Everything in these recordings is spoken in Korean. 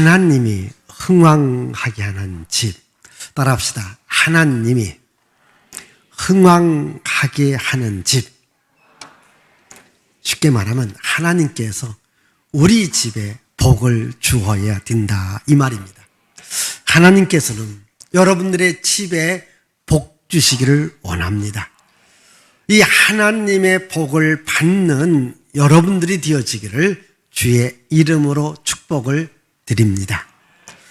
하나님이 흥왕하게 하는 집. 따라합시다. 하나님이 흥왕하게 하는 집. 쉽게 말하면 하나님께서 우리 집에 복을 주어야 된다 이 말입니다. 하나님께서는 여러분들의 집에 복 주시기를 원합니다. 이 하나님의 복을 받는 여러분들이 되어지기를 주의 이름으로 축복을 드립니다.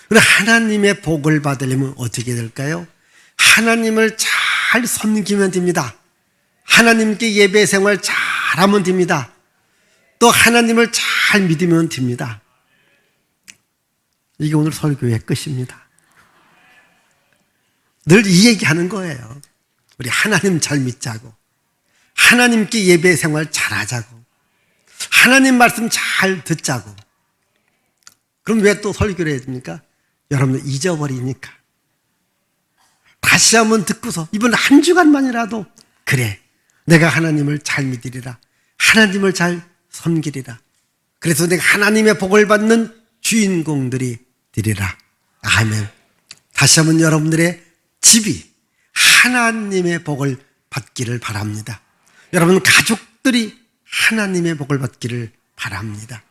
그리고 하나님의 복을 받으려면 어떻게 될까요? 하나님을 잘 섬기면 됩니다. 하나님께 예배 생활 잘하면 됩니다. 또 하나님을 잘 믿으면 됩니다. 이게 오늘 설교의 끝입니다. 늘 이 얘기하는 거예요. 우리 하나님 잘 믿자고, 하나님께 예배 생활 잘하자고, 하나님 말씀 잘 듣자고. 그럼 왜 또 설교를 해야 됩니까? 여러분들 잊어버리니까. 다시 한번 듣고서 이번 한 주간만이라도 그래, 내가 하나님을 잘 믿으리라, 하나님을 잘 섬기리라, 그래서 내가 하나님의 복을 받는 주인공들이 되리라. 아멘. 다시 한번 여러분들의 집이 하나님의 복을 받기를 바랍니다. 여러분 가족들이 하나님의 복을 받기를 바랍니다.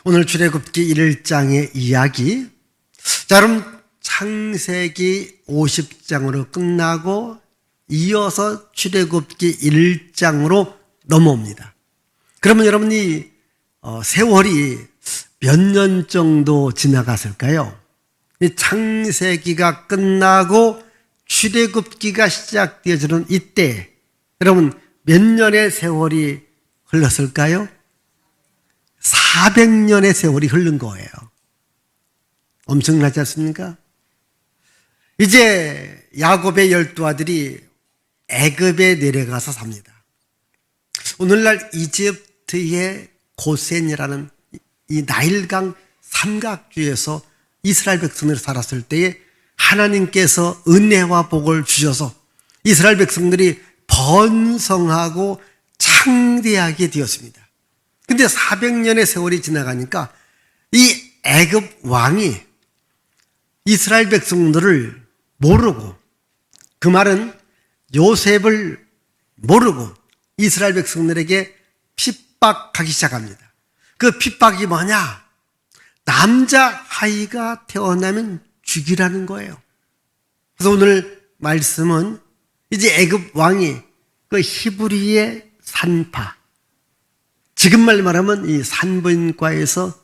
오늘 출애굽기 1장의 이야기, 자 여러분 창세기 50장으로 끝나고 이어서 출애굽기 1장으로 넘어옵니다. 그러면 여러분이 세월이 몇 년 정도 지나갔을까요? 창세기가 끝나고 출애굽기가 시작되어지는 이때 여러분 몇 년의 세월이 흘렀을까요? 400년의 세월이 흐른 거예요. 엄청나지 않습니까? 이제 야곱의 12아들이 애굽에 내려가서 삽니다. 오늘날 이집트의 고센이라는 이 나일강 삼각주에서 이스라엘 백성들이 살았을 때에 하나님께서 은혜와 복을 주셔서 이스라엘 백성들이 번성하고 창대하게 되었습니다. 근데 400년의 세월이 지나가니까 이 애굽 왕이 이스라엘 백성들을 모르고, 그 말은 요셉을 모르고 이스라엘 백성들에게 핍박하기 시작합니다. 그 핍박이 뭐냐? 남자아이가 태어나면 죽이라는 거예요. 그래서 오늘 말씀은 이제 애굽 왕이 그 히브리의 산파, 지금 말하면 이 산부인과에서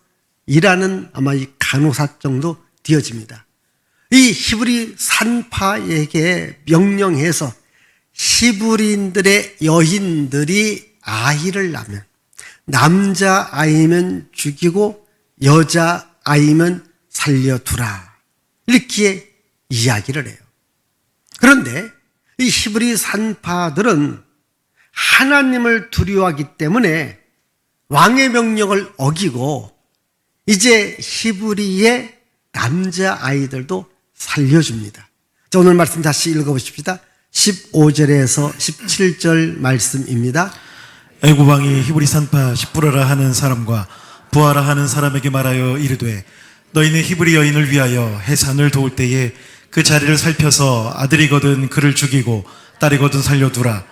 일하는 아마 이 간호사 정도 되어집니다. 이 히브리 산파에게 명령해서 히브리인들의 여인들이 아이를 낳으면 남자아이면 죽이고 여자아이면 살려두라, 이렇게 이야기를 해요. 그런데 이 히브리 산파들은 하나님을 두려워하기 때문에 왕의 명령을 어기고 이제 히브리의 남자아이들도 살려줍니다. 자, 오늘 말씀 다시 읽어보십시다. 15절에서 17절 말씀입니다. 애굽 왕이 히브리 산파 십부라라 하는 사람과 부하라 하는 사람에게 말하여 이르되, 너희는 히브리 여인을 위하여 해산을 도울 때에 그 자리를 살펴서 아들이거든 그를 죽이고 딸이거든 살려두라.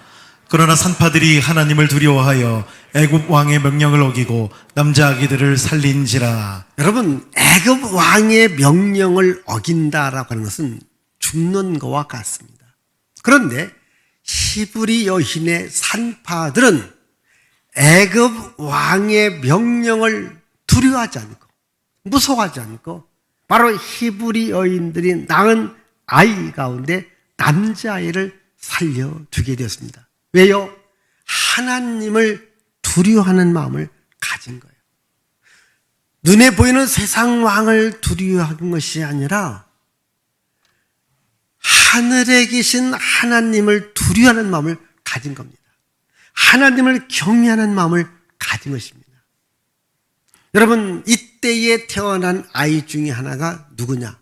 그러나 산파들이 하나님을 두려워하여 애굽 왕의 명령을 어기고 남자 아기들을 살린지라. 여러분, 애굽 왕의 명령을 어긴다라고 하는 것은 죽는 것과 같습니다. 그런데 히브리 여인의 산파들은 애굽 왕의 명령을 두려워하지 않고 무서워하지 않고 바로 히브리 여인들이 낳은 아이 가운데 남자아이를 살려두게 되었습니다. 왜요? 하나님을 두려워하는 마음을 가진 거예요. 눈에 보이는 세상 왕을 두려워하는 것이 아니라 하늘에 계신 하나님을 두려워하는 마음을 가진 겁니다. 하나님을 경외하는 마음을 가진 것입니다. 여러분, 이때에 태어난 아이 중에 하나가 누구냐?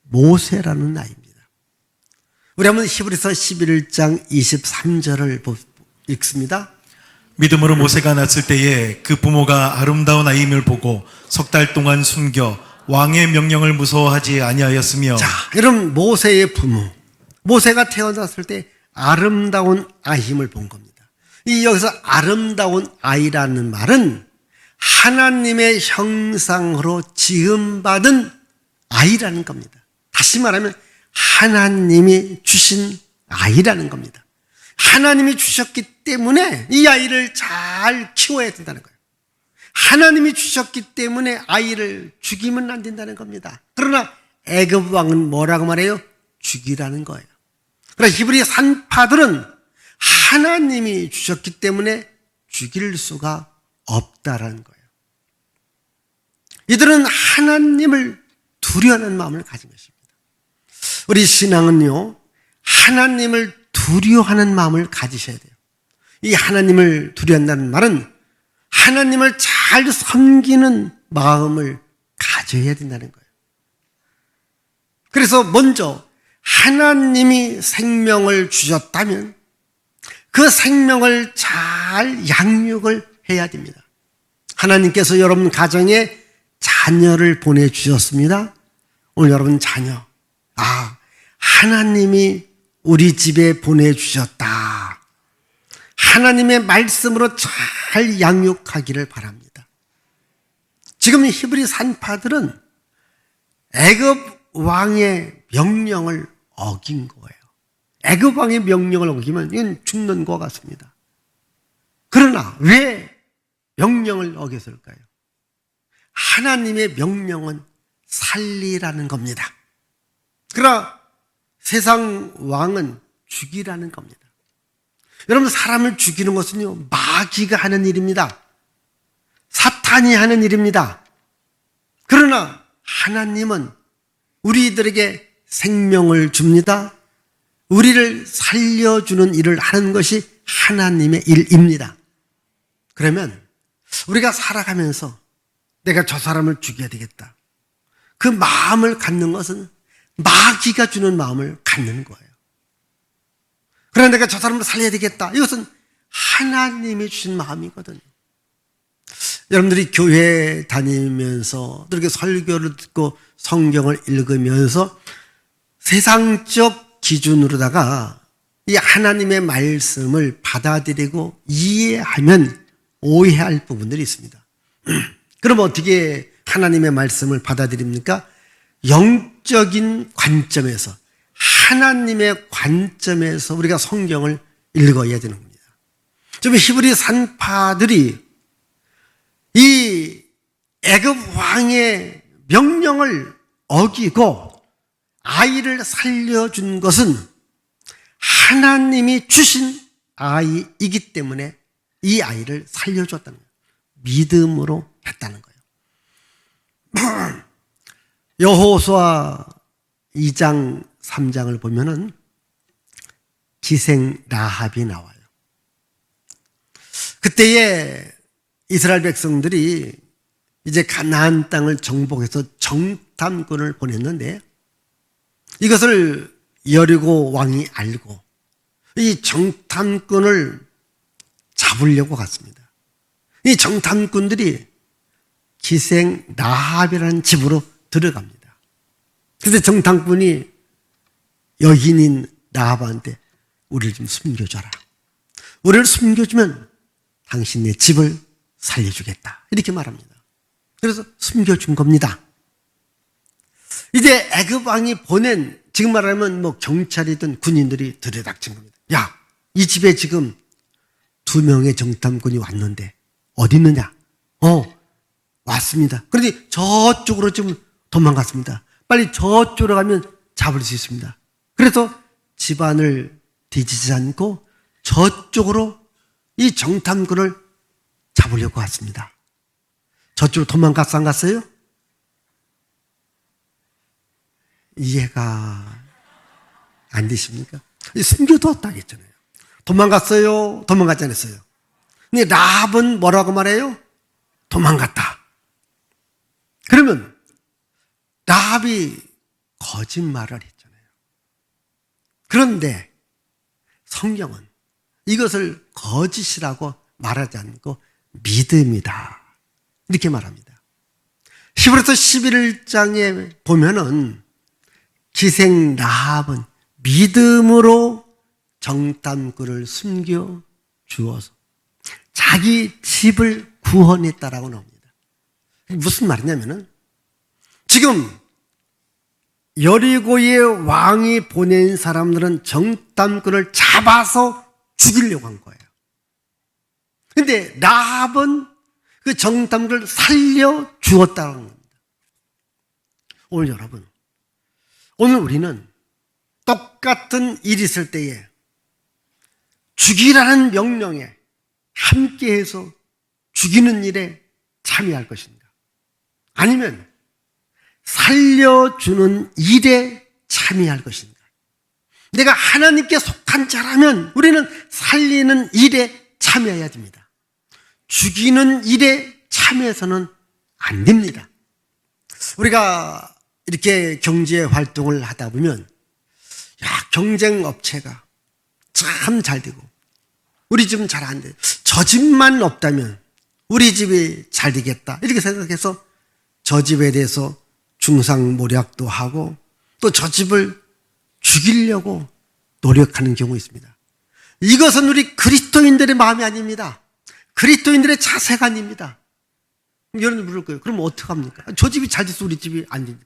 모세라는 아이입니다. 우리 한번 히브리서 11장 23절을 읽습니다. 믿음으로 모세가 낳았을 때에 그 부모가 아름다운 아이임을 보고 석 달 동안 숨겨 왕의 명령을 무서워하지 아니하였으며 자, 여러분 모세의 부모, 모세가 태어났을 때 아름다운 아힘을 본 겁니다. 이 여기서 아름다운 아이라는 말은 하나님의 형상으로 지음받은 아이라는 겁니다. 다시 말하면 하나님이 주신 아이라는 겁니다. 하나님이 주셨기 때문에 이 아이를 잘 키워야 된다는 거예요. 하나님이 주셨기 때문에 아이를 죽이면 안 된다는 겁니다. 그러나 애굽 왕은 뭐라고 말해요? 죽이라는 거예요. 그러나 히브리 산파들은 하나님이 주셨기 때문에 죽일 수가 없다라는 거예요. 이들은 하나님을 두려워하는 마음을 가진 것입니다. 우리 신앙은요, 하나님을 두려워하는 마음을 가지셔야 돼요. 이 하나님을 두려워한다는 말은 하나님을 잘 섬기는 마음을 가져야 된다는 거예요. 그래서 먼저 하나님이 생명을 주셨다면 그 생명을 잘 양육을 해야 됩니다. 하나님께서 여러분 가정에 자녀를 보내주셨습니다. 오늘 여러분 자녀, 하나님이 우리 집에 보내주셨다. 하나님의 말씀으로 잘 양육하기를 바랍니다. 지금 히브리 산파들은 애굽 왕의 명령을 어긴 거예요. 애굽 왕의 명령을 어기면 이건 죽는 것 같습니다. 그러나 왜 명령을 어겼을까요? 하나님의 명령은 살리라는 겁니다. 그러나 세상 왕은 죽이라는 겁니다. 여러분, 사람을 죽이는 것은요, 마귀가 하는 일입니다. 사탄이 하는 일입니다. 그러나 하나님은 우리들에게 생명을 줍니다. 우리를 살려주는 일을 하는 것이 하나님의 일입니다. 그러면 우리가 살아가면서 내가 저 사람을 죽여야 되겠다, 그 마음을 갖는 것은 마귀가 주는 마음을 갖는 거예요. 그러나 내가 저 사람을 살려야 되겠다, 이것은 하나님이 주신 마음이거든요. 여러분들이 교회 다니면서 이렇게 설교를 듣고 성경을 읽으면서 세상적 기준으로다가 이 하나님의 말씀을 받아들이고 이해하면 오해할 부분들이 있습니다. 그럼 어떻게 하나님의 말씀을 받아들입니까? 영적인 관점에서, 하나님의 관점에서 우리가 성경을 읽어야 되는 겁니다. 좀 히브리 산파들이 이 애굽 왕의 명령을 어기고 아이를 살려준 것은 하나님이 주신 아이이기 때문에 이 아이를 살려줬다는 거예요. 믿음으로 했다는 거예요. 여호수아 2장 3장을 보면은 기생 라합이 나와요. 그때에 이스라엘 백성들이 이제 가나안 땅을 정복해서 정탐꾼을 보냈는데 이것을 여리고 왕이 알고 이 정탐꾼을 잡으려고 갔습니다. 이 정탐꾼들이 기생 라합이라는 집으로 들어갑니다. 그래서 정탐꾼이 여인인 라합한테 우리를 좀 숨겨줘라. 우리를 숨겨주면 당신네 집을 살려주겠다, 이렇게 말합니다. 그래서 숨겨준 겁니다. 이제 애굽 왕이 보낸, 지금 말하면 뭐 경찰이든 군인들이 들여닥친 겁니다. 야, 이 집에 지금 2명의 정탐꾼이 왔는데 어디 있느냐? 왔습니다. 그런데 저쪽으로 지금 도망갔습니다. 빨리 저쪽으로 가면 잡을 수 있습니다. 그래서 집안을 뒤지지 않고 저쪽으로 이 정탐꾼을 잡으려고 왔습니다. 저쪽으로 도망갔어, 안 갔어요? 이해가 안 되십니까? 숨겨두었다 했잖아요. 도망갔어요? 도망갔지 않았어요? 근데 라합은 뭐라고 말해요? 도망갔다. 그러면 라합이 거짓말을 했잖아요. 그런데 성경은 이것을 거짓이라고 말하지 않고 믿음이다, 이렇게 말합니다. 히브리서 11장에 보면은 기생 라합은 믿음으로 정탐꾼을 숨겨 주어서 자기 집을 구원했다라고 나옵니다. 무슨 말이냐면은 지금 여리고의 왕이 보낸 사람들은 정탐꾼을 잡아서 죽이려고 한 거예요. 근데 라합은 그 정탐꾼을 살려 주었다는 겁니다. 오늘 여러분, 오늘 우리는 똑같은 일이 있을 때에 죽이라는 명령에 함께해서 죽이는 일에 참여할 것인가? 아니면 살려주는 일에 참여할 것인가? 내가 하나님께 속한 자라면 우리는 살리는 일에 참여해야 됩니다. 죽이는 일에 참여해서는 안 됩니다. 우리가 이렇게 경제 활동을 하다 보면 경쟁 업체가 참 잘 되고 우리 집은 잘 안 돼. 저 집만 없다면 우리 집이 잘 되겠다. 이렇게 생각해서 저 집에 대해서 중상모략도 하고 또 저 집을 죽이려고 노력하는 경우가 있습니다. 이것은 우리 그리스도인들의 마음이 아닙니다. 그리스도인들의 자세가 아닙니다. 여러분 물을 거예요. 그럼 어떡합니까? 저 집이 잘 돼서 우리 집이 안 되니까.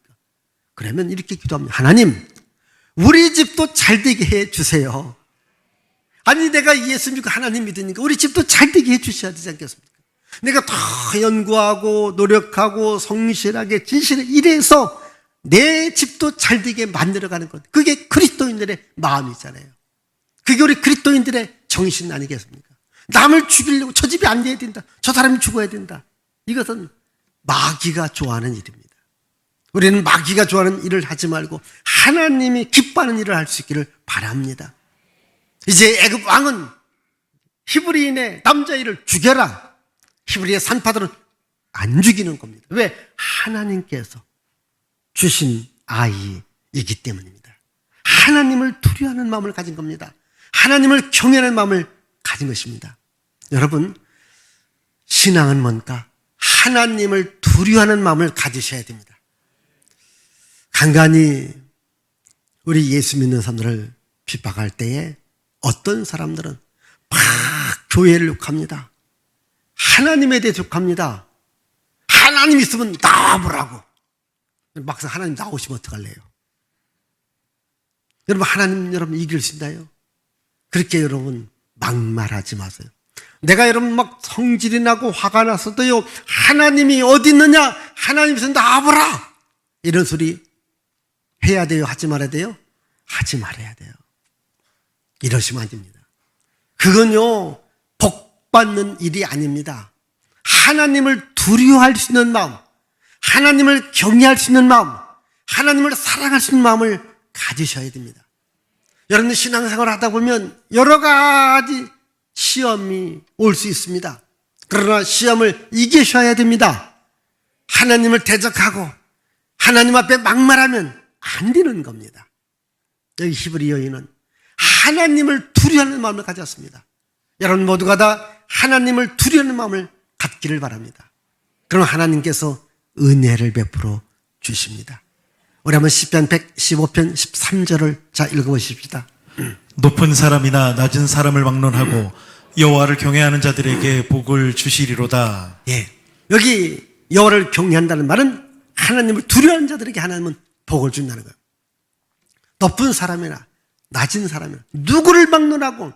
그러면 이렇게 기도합니다. 하나님, 우리 집도 잘 되게 해 주세요. 아니 내가 예수 믿고 하나님 믿으니까 우리 집도 잘 되게 해 주셔야 되지 않겠습니까? 내가 더 연구하고 노력하고 성실하게 진실하게 이래서 내 집도 잘 되게 만들어가는 것, 그게 그리스도인들의 마음이잖아요. 그게 우리 그리스도인들의 정신 아니겠습니까? 남을 죽이려고 저 집이 안 돼야 된다, 저 사람이 죽어야 된다, 이것은 마귀가 좋아하는 일입니다. 우리는 마귀가 좋아하는 일을 하지 말고 하나님이 기뻐하는 일을 할 수 있기를 바랍니다. 이제 애굽 왕은 히브리인의 남자아이를 죽여라. 히브리의 산파들은 안 죽이는 겁니다. 왜? 하나님께서 주신 아이이기 때문입니다. 하나님을 두려워하는 마음을 가진 겁니다. 하나님을 경외하는 마음을 가진 것입니다. 여러분, 신앙은 뭔가? 하나님을 두려워하는 마음을 가지셔야 됩니다. 간간히 우리 예수 믿는 사람들을 핍박할 때에 어떤 사람들은 막 교회를 욕합니다. 하나님에 대해 욕합니다. 하나님 있으면 나와보라고. 막상 하나님 나오시면 어떡할래요? 여러분, 하나님 여러분 이길 수 있나요? 그렇게 여러분 막말하지 마세요. 내가 여러분 막 성질이 나고 화가 났어도요, 하나님이 어디 있느냐? 하나님 있으면 나와보라. 이런 소리 해야 돼요? 하지 말아야 돼요? 하지 말아야 돼요. 이러시면 안 됩니다. 그건요, 복 받는 일이 아닙니다. 하나님을 두려워할 수 있는 마음, 하나님을 경외할 수 있는 마음, 하나님을 사랑할 수 있는 마음을 가지셔야 됩니다. 여러분 신앙생활을 하다 보면 여러 가지 시험이 올 수 있습니다. 그러나 시험을 이기셔야 됩니다. 하나님을 대적하고 하나님 앞에 막말하면 안 되는 겁니다. 여기 히브리 여인은 하나님을 두려워하는 마음을 가졌습니다. 여러분 모두가 다 하나님을 두려워하는 마음을 갖기를 바랍니다. 그럼 하나님께서 은혜를 베풀어 주십니다. 우리 한번 시편 115편 13절을 자 읽어보십시다. 높은 사람이나 낮은 사람을 막론하고 여호와를 경외하는 자들에게 복을 주시리로다. 예, 여기 여호와를 경외한다는 말은 하나님을 두려워하는 자들에게 하나님은 복을 준다는 거예요. 높은 사람이나 낮은 사람이나 누구를 막론하고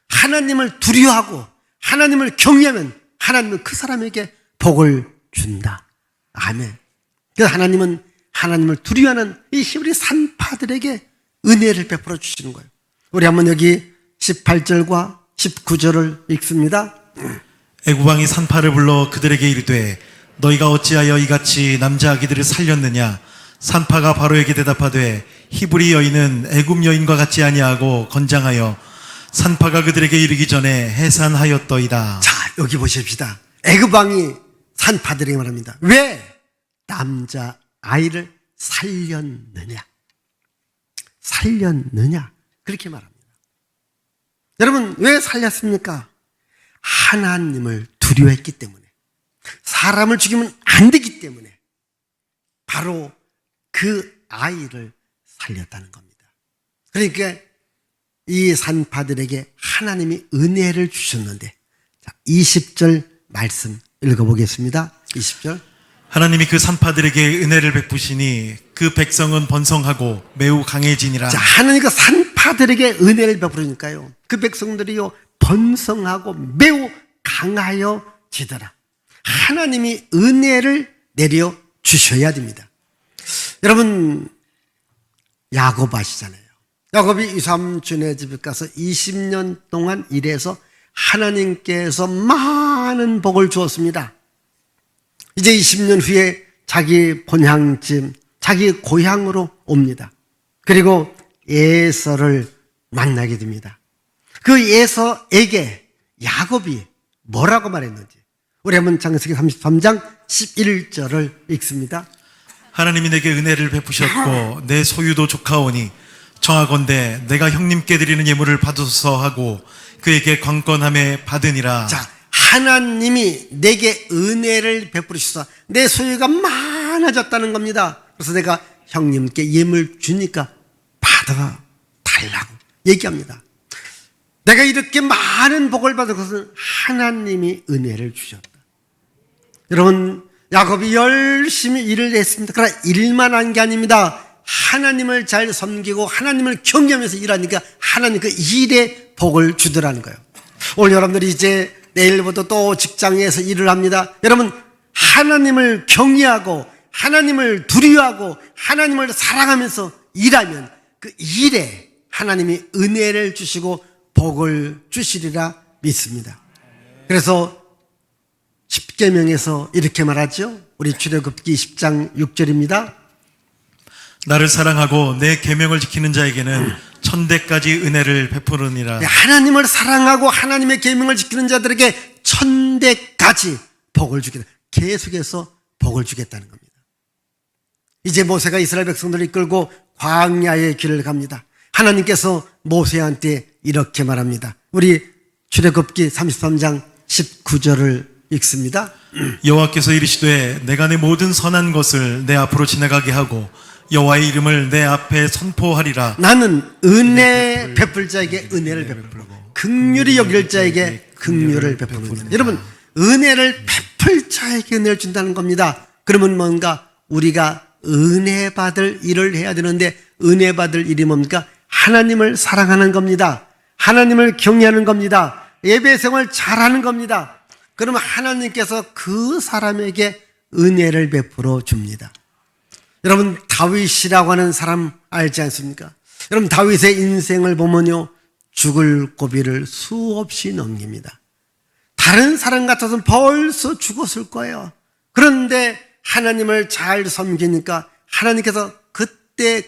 하나님을 두려워하고 하나님을 경외하면 하나님은 그 사람에게 복을 준다. 아멘. 그래서 하나님은 하나님을 두려워하는 이 히브리 산파들에게 은혜를 베풀어 주시는 거예요. 우리 한번 여기 18절과 19절을 읽습니다. 애굽 왕이 산파를 불러 그들에게 이르되 너희가 어찌하여 이같이 남자 아기들을 살렸느냐? 산파가 바로에게 대답하되 히브리 여인은 애굽 여인과 같지 아니하고 건장하여 산파가 그들에게 이르기 전에 해산하였더이다. 자, 여기 보십시다. 애굽 왕이 산파들에게 말합니다. 왜 남자 아이를 살렸느냐? 살렸느냐? 그렇게 말합니다. 여러분, 왜 살렸습니까? 하나님을 두려워했기 때문에, 사람을 죽이면 안 되기 때문에, 바로 그 아이를 살렸다는 겁니다. 그러니까 이 산파들에게 하나님이 은혜를 주셨는데, 자, 20절 말씀 읽어보겠습니다. 20절. 하나님이 그 산파들에게 은혜를 베푸시니 그 백성은 번성하고 매우 강해지니라. 자, 하나님 그 산파들에게 은혜를 베푸니까요, 그 백성들이요 번성하고 매우 강하여지더라. 하나님이 은혜를 내려 주셔야 됩니다. 여러분, 야곱 아시잖아요. 야곱이 이삼촌의 집에 가서 20년 동안 일해서 하나님께서 많은 복을 주었습니다. 이제 20년 후에 자기 본향집, 자기 고향으로 옵니다. 그리고 에서를 만나게 됩니다. 그 에서에게 야곱이 뭐라고 말했는지 우리 한번 창세기 33장 11절을 읽습니다. 하나님이 내게 은혜를 베푸셨고 내 소유도 조카오니 청하건대 내가 형님께 드리는 예물을 받으소서 하고 그에게 관건함에 받으니라. 자, 하나님이 내게 은혜를 베푸시사 내 소유가 많아졌다는 겁니다. 그래서 내가 형님께 예물 주니까 받아달라고 얘기합니다. 내가 이렇게 많은 복을 받은 것은 하나님이 은혜를 주셨다. 여러분, 야곱이 열심히 일을 했습니다. 그러나 일만 한 게 아닙니다. 하나님을 잘 섬기고 하나님을 경외하면서 일하니까 하나님 그 일에 복을 주더라는 거예요. 오늘 여러분들이 이제 내일부터 또 직장에서 일을 합니다. 여러분, 하나님을 경외하고 하나님을 두려워하고 하나님을 사랑하면서 일하면 그 일에 하나님이 은혜를 주시고 복을 주시리라 믿습니다. 그래서 십계명에서 이렇게 말하죠. 우리 출애굽기 10장 6절입니다. 나를 사랑하고 내 계명을 지키는 자에게는 천대까지 은혜를 베푸느니라. 하나님을 사랑하고 하나님의 계명을 지키는 자들에게 천대까지 복을 주겠다. 계속해서 복을 주겠다는 겁니다. 이제 모세가 이스라엘 백성들을 이끌고 광야의 길을 갑니다. 하나님께서 모세한테 이렇게 말합니다. 우리 출애굽기 33장 19절을 읽습니다. 여호와께서 이르시되 내가 내 모든 선한 것을 내 앞으로 지나가게 하고 여호와의 이름을 내 앞에 선포하리라. 나는 은혜 베풀 자에게 은혜를 베풀고 긍휼히 여길 자에게 긍휼을 베푸는. 여러분, 은혜를 베풀 자에게 은혜를 준다는 겁니다. 그러면 뭔가 우리가 은혜 받을 일을 해야 되는데 은혜 받을 일이 뭡니까? 하나님을 사랑하는 겁니다. 하나님을 경외하는 겁니다. 예배 생활 잘하는 겁니다. 그러면 하나님께서 그 사람에게 은혜를 베풀어 줍니다. 여러분, 다윗이라고 하는 사람 알지 않습니까? 여러분, 다윗의 인생을 보면요, 죽을 고비를 수없이 넘깁니다. 다른 사람 같아서는 벌써 죽었을 거예요. 그런데 하나님을 잘 섬기니까 하나님께서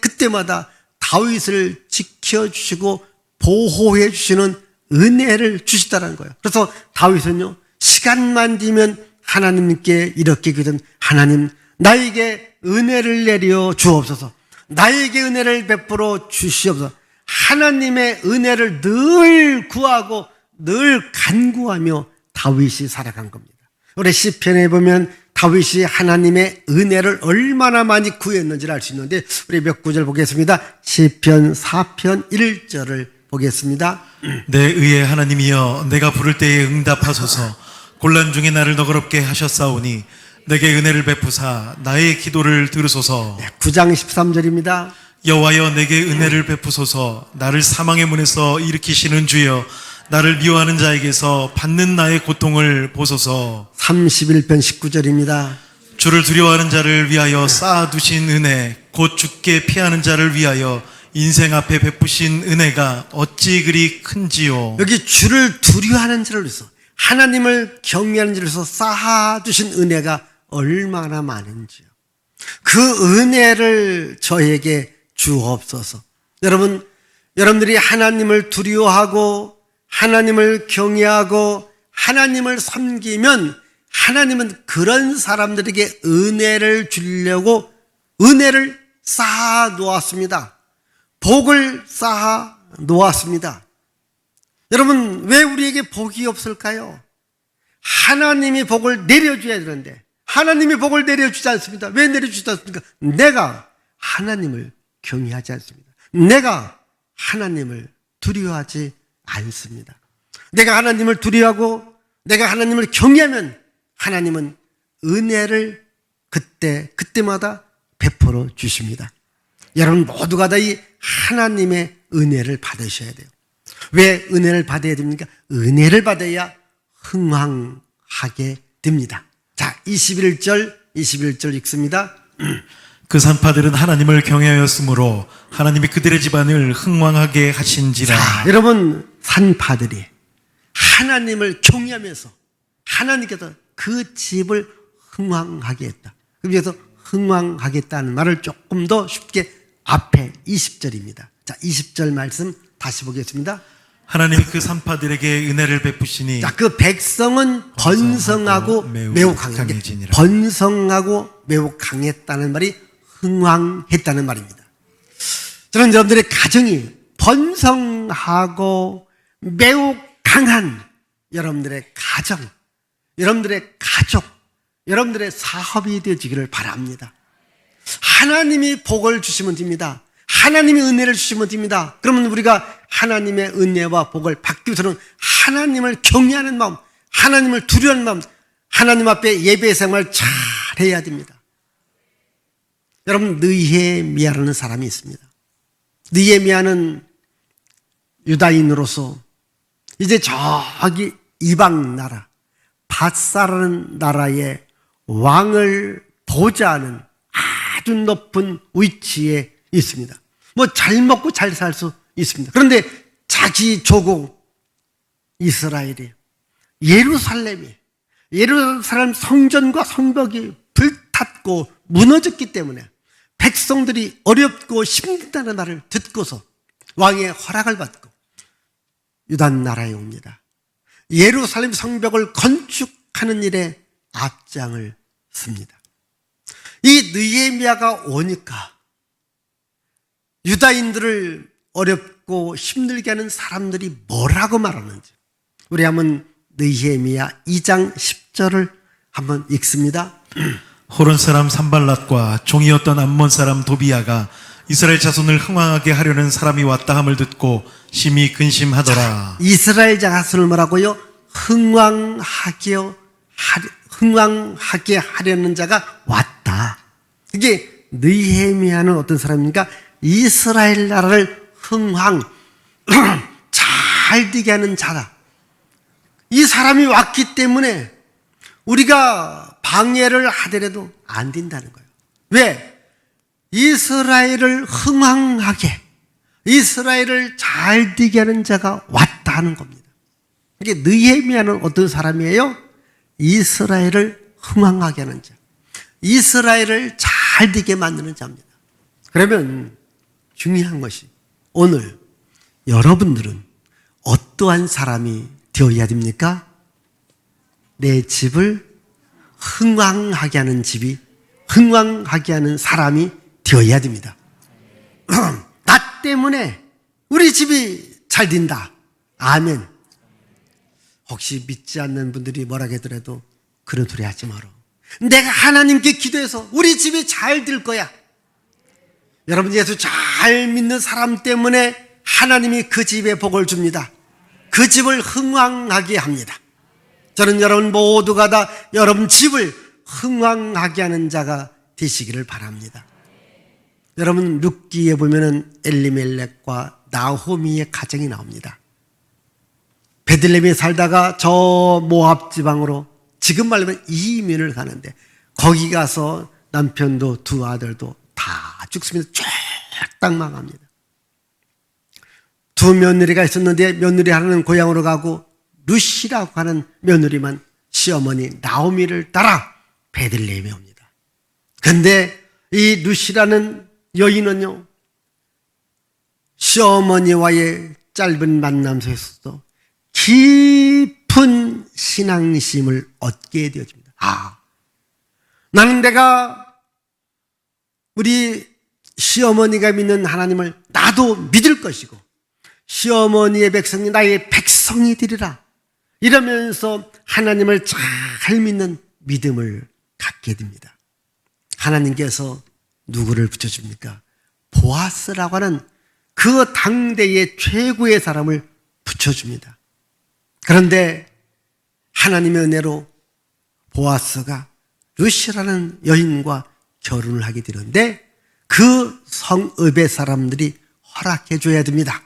그때마다 다윗을 지켜주시고 보호해 주시는 은혜를 주시다는 거예요. 그래서 다윗은요, 시간만 되면 하나님께 이렇게 기도는, 하나님, 나에게 은혜를 내려 주옵소서. 나에게 은혜를 베풀어 주시옵소서. 하나님의 은혜를 늘 구하고 늘 간구하며 다윗이 살아간 겁니다. 우리 시편에 보면 다윗이 하나님의 은혜를 얼마나 많이 구했는지를 알 수 있는데 우리 몇 구절 보겠습니다. 시편 4편 1절을 보겠습니다. 내 의의 하나님이여 내가 부를 때에 응답하소서. 곤란 중에 나를 너그럽게 하셨사오니 내게 은혜를 베푸사 나의 기도를 들으소서. 9장 13절입니다. 여호와여 내게 은혜를 베푸소서. 나를 사망의 문에서 일으키시는 주여 나를 미워하는 자에게서 받는 나의 고통을 보소서. 31편 19절입니다. 주를 두려워하는 자를 위하여 쌓아두신 은혜 곧 주께 피하는 자를 위하여 인생 앞에 베푸신 은혜가 어찌 그리 큰지요. 여기 주를 두려워하는 자를 위해서 하나님을 경외하는 자를 위해서 쌓아두신 은혜가 얼마나 많은지요. 그 은혜를 저에게 주옵소서. 여러분들이 하나님을 두려워하고 하나님을 경외하고 하나님을 섬기면 하나님은 그런 사람들에게 은혜를 주려고 은혜를 쌓아 놓았습니다. 복을 쌓아 놓았습니다. 여러분, 왜 우리에게 복이 없을까요? 하나님이 복을 내려줘야 되는데 하나님이 복을 내려주지 않습니다. 왜 내려주지 않습니까? 내가 하나님을 경외하지 않습니다. 내가 하나님을 두려워하지 않습니다. 내가 하나님을 두려워하고 내가 하나님을 경외하면 하나님은 은혜를 그때마다 베풀어 주십니다. 여러분 모두가 다 이 하나님의 은혜를 받으셔야 돼요. 왜 은혜를 받아야 됩니까? 은혜를 받아야 흥왕하게 됩니다. 자, 21절 읽습니다. 그 산파들은 하나님을 경외하였으므로 하나님이 그들의 집안을 흥왕하게 하신지라. 자, 여러분 산파들이 하나님을 경외하면서 하나님께서 그 집을 흥왕하게 했다. 그래서 흥왕하겠다는 말을 조금 더 쉽게 앞에 20절입니다. 자, 20절 말씀 다시 보겠습니다. 하나님이 그 산파들에게 은혜를 베푸시니 자, 그 백성은 번성하고 매우 강해지니라. 번성하고 매우 강했다는 말이 흥왕했다는 말입니다. 저는 여러분들의 가정이 번성하고 매우 강한 여러분들의 가정, 여러분들의 가족, 여러분들의 사업이 되어지기를 바랍니다. 하나님이 복을 주시면 됩니다. 하나님이 은혜를 주시면 됩니다. 그러면 우리가 하나님의 은혜와 복을 받기 위해서는 하나님을 경외하는 마음, 하나님을 두려워하는 마음, 하나님 앞에 예배 생활 잘 해야 됩니다. 여러분, 느헤미야라는 사람이 있습니다. 느헤미야는 유다인으로서 이제 저기 이방 나라 밧사라는 나라의 왕을 보좌하는 아주 높은 위치에 있습니다. 뭐 잘 먹고 잘 살 수 있습니다. 그런데 자기 조국 이스라엘이 예루살렘 성전과 성벽이 불탔고 무너졌기 때문에 백성들이 어렵고 힘들다는 말을 듣고서 왕의 허락을 받고 유다 나라에 옵니다. 예루살렘 성벽을 건축하는 일에 앞장을 씁니다. 이 느헤미야가 오니까 유다인들을 어렵고 힘들게 하는 사람들이 뭐라고 말하는지 우리 한번 느헤미야 2장 10절을 한번 읽습니다. 호론 사람 산발랏과 종이었던 암몬 사람 도비야가 이스라엘 자손을 흥왕하게 하려는 사람이 왔다 함을 듣고 심히 근심하더라. 이스라엘 자손을 뭐라고요? 흥왕하게 하려는 자가 왔다. 이게 느헤미야는 어떤 사람입니까? 이스라엘 나라를 잘 되게 하는 자다. 이 사람이 왔기 때문에 우리가 방해를 하더라도 안 된다는 거예요. 왜? 이스라엘을 흥왕하게, 이스라엘을 잘 되게 하는 자가 왔다 하는 겁니다. 이게 느헤미야는 어떤 사람이에요? 이스라엘을 흥왕하게 하는 자, 이스라엘을 잘 되게 만드는 자입니다. 그러면 중요한 것이 오늘 여러분들은 어떠한 사람이 되어야 됩니까? 내 집을 흥왕하게 하는 집이, 흥왕하게 하는 사람이 되어야 됩니다. 나 때문에 우리 집이 잘 된다. 아멘. 혹시 믿지 않는 분들이 뭐라 하더라도 그런 소리 하지 마라. 내가 하나님께 기도해서 우리 집이 잘 될 거야. 여러분, 예수 잘 믿는 사람 때문에 하나님이 그 집에 복을 줍니다. 그 집을 흥왕하게 합니다. 저는 여러분 모두가 다 여러분 집을 흥왕하게 하는 자가 되시기를 바랍니다. 여러분 룻기에 보면은 엘리멜렉과 나호미의 가정이 나옵니다. 베들레헴에 살다가 저 모압 지방으로 지금 말하면 이민을 가는데 거기 가서 남편도 두 아들도 다 죽습니다. 쫙 망합니다. 두 며느리가 있었는데 며느리 하나는 고향으로 가고 룻이라고 하는 며느리만 시어머니 나오미를 따라 베들레헴에 옵니다. 그런데 이 룻이라는 여인은요, 시어머니와의 짧은 만남 속에서도 깊은 신앙심을 얻게 되어집니다. 나는 내가 우리 시어머니가 믿는 하나님을 나도 믿을 것이고 시어머니의 백성이 나의 백성이 되리라. 이러면서 하나님을 잘 믿는 믿음을 갖게 됩니다. 하나님께서 누구를 붙여줍니까? 보아스라고 하는 그 당대의 최고의 사람을 붙여줍니다. 그런데 하나님의 은혜로 보아스가 룻이라는 여인과 결혼을 하게 되는데 그 성읍의 사람들이 허락해 줘야 됩니다.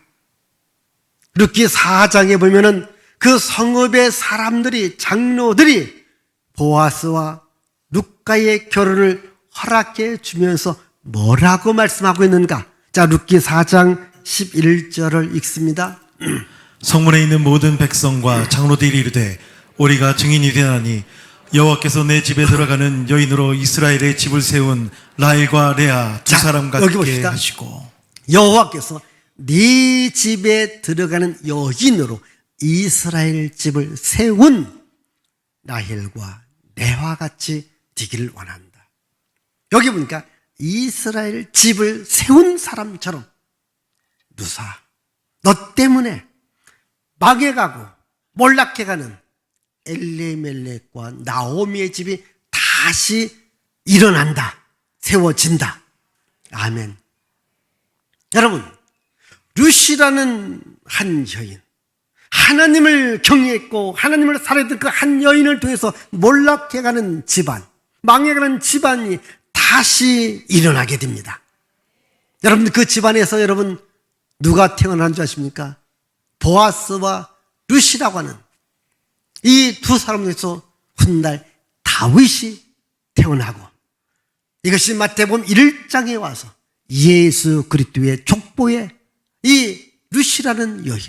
룻기 4장에 보면은 그 성읍의 사람들이, 장로들이 보아스와 룻과의 결혼을 허락해 주면서 뭐라고 말씀하고 있는가? 자, 룻기 4장 11절을 읽습니다. 성문에 있는 모든 백성과 장로들이 이르되 우리가 증인이 되나니 여호와께서 내 집에 들어가는 여인으로 이스라엘의 집을 세운 라헬과 레아 두 자, 사람 여기 같게 봅시다. 하시고 여호와께서 네 집에 들어가는 여인으로 이스라엘 집을 세운 라헬과 레아와 같이 되기를 원한다. 여기 보니까 이스라엘 집을 세운 사람처럼 누사, 너 때문에 망해가고 몰락해가는 엘리멜렉과 나오미의 집이 다시 일어난다. 세워진다. 아멘. 여러분, 룻이라는 한 여인, 하나님을 경외했고 하나님을 사랑했던 그 한 여인을 통해서 몰락해가는 집안, 망해가는 집안이 다시 일어나게 됩니다. 여러분, 그 집안에서 여러분 누가 태어난 줄 아십니까? 보아스와 룻이라고 하는 이 두 사람에서 훗날 다윗이 태어나고, 이것이 마태복음 1장에 와서 예수 그리스도의 족보에 이 룻이라는 여인,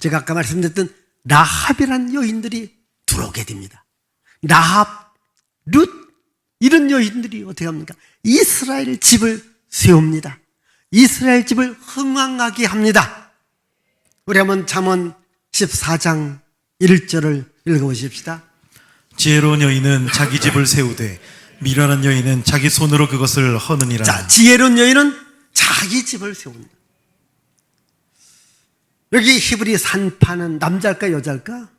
제가 아까 말씀드렸던 라합이라는 여인들이 들어오게 됩니다. 라합, 룻, 이런 여인들이 어떻게 합니까? 이스라엘 집을 세웁니다. 이스라엘 집을 흥왕하게 합니다. 우리 한번 잠언 14장 1절을 읽어보십시다. 지혜로운 여인은 자기 집을 세우되 미련한 여인은 자기 손으로 그것을 허느니라. 자, 지혜로운 여인은 자기 집을 세웁니다. 여기 히브리 산파는 남자일까 여자일까?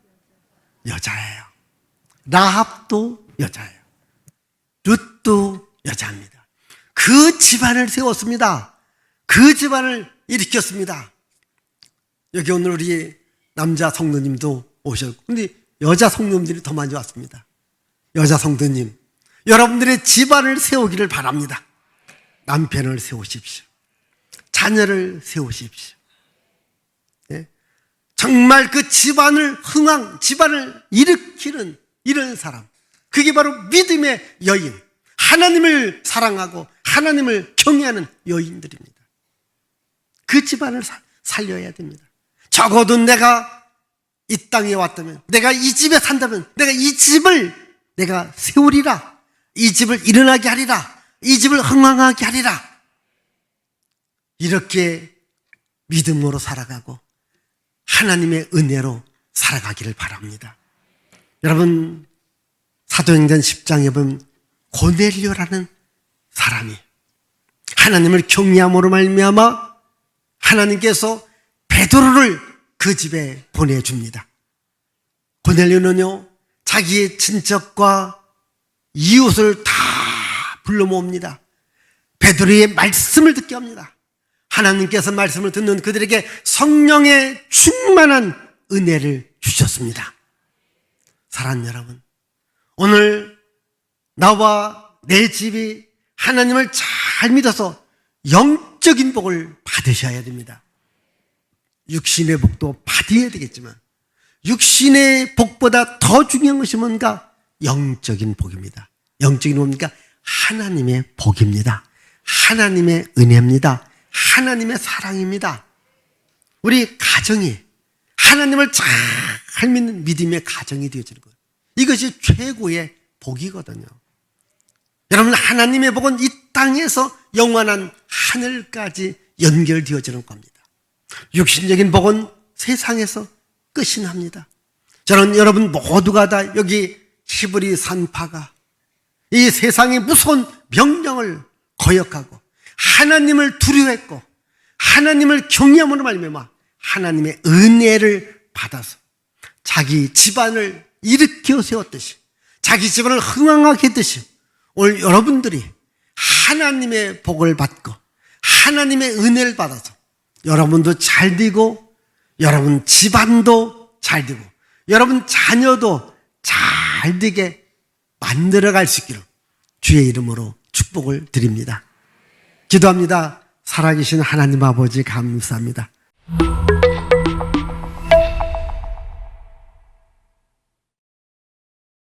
여자예요. 라합도 여자예요. 룻도 여자입니다. 그 집안을 세웠습니다. 그 집안을 일으켰습니다. 여기 오늘 우리 남자 성도님도 오셨고, 근데 여자 성도님들이 더 많이 왔습니다. 여자 성도님, 여러분들의 집안을 세우기를 바랍니다. 남편을 세우십시오. 자녀를 세우십시오. 예? 정말 그 집안을 집안을 일으키는 이런 사람, 그게 바로 믿음의 여인, 하나님을 사랑하고 하나님을 경외하는 여인들입니다. 그 집안을 살려야 됩니다. 적어도 내가 이 땅에 왔다면, 내가 이 집에 산다면, 내가 이 집을 내가 세우리라, 이 집을 일어나게 하리라, 이 집을 흥왕하게 하리라, 이렇게 믿음으로 살아가고 하나님의 은혜로 살아가기를 바랍니다. 여러분, 사도행전 10장에 보면 고넬료라는 사람이 하나님을 경외함으로 말미암아 하나님께서 베드로를 그 집에 보내줍니다. 고넬료는요, 자기의 친척과 이웃을 다 불러 모읍니다. 베드로의 말씀을 듣게 합니다. 하나님께서 말씀을 듣는 그들에게 성령의 충만한 은혜를 주셨습니다. 사랑하는 여러분, 오늘 나와 내 집이 하나님을 잘 믿어서 영적인 복을 받으셔야 됩니다. 육신의 복도 받아야 되겠지만 육신의 복보다 더 중요한 것이 뭔가? 영적인 복입니다. 영적인 뭡니까? 하나님의 복입니다. 하나님의 은혜입니다. 하나님의 사랑입니다. 우리 가정이 하나님을 잘 믿는 믿음의 가정이 되어지는 거예요. 이것이 최고의 복이거든요. 여러분, 하나님의 복은 이 땅에서 영원한 하늘까지 연결되어지는 겁니다. 육신적인 복은 세상에서 끝이 납니다. 저는 여러분 모두가 다 여기 히브리 산파가 이 세상의 무서운 명령을 거역하고 하나님을 두려워했고 하나님을 경외함으로 말미암아 하나님의 은혜를 받아서 자기 집안을 일으켜 세웠듯이, 자기 집안을 흥왕하게 했듯이 오늘 여러분들이 하나님의 복을 받고 하나님의 은혜를 받아서 여러분도 잘 되고 여러분 집안도 잘 되고 여러분 자녀도 잘 되게 만들어갈 수 있기를 주의 이름으로 축복을 드립니다. 기도합니다. 살아계신 하나님 아버지 감사합니다.